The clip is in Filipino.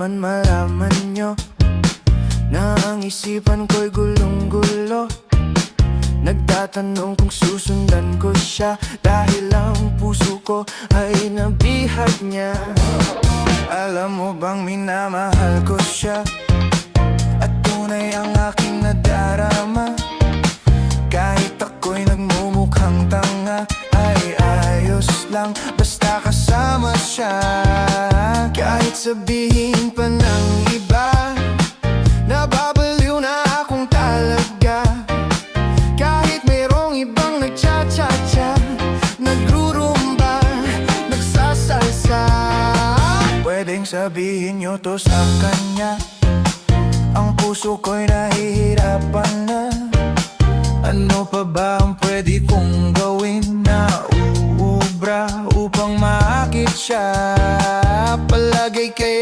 naman malaman nyo na ang isipan ko'y gulong-gulo. Nagtatanong kung susundan ko siya, dahil ang puso ko ay nabihag niya. Alam mo bang minamahal ko siya, at tunay ang aking nadarama. Kahit ako'y nagmumukhang tanga, ay ayos lang basta kasama siya. Kahit sabihin pa ng iba, nababaliw na akong talaga. Kahit mayroong ibang nagcha-cha-cha, nagrurumba, nagsasalsa. Pwedeng sabihin nyo to sa kanya, ang puso ko'y nahihirapan na. Ano pa ba ang pwede kong gawin na uubra upang maakit siya? Palagay kay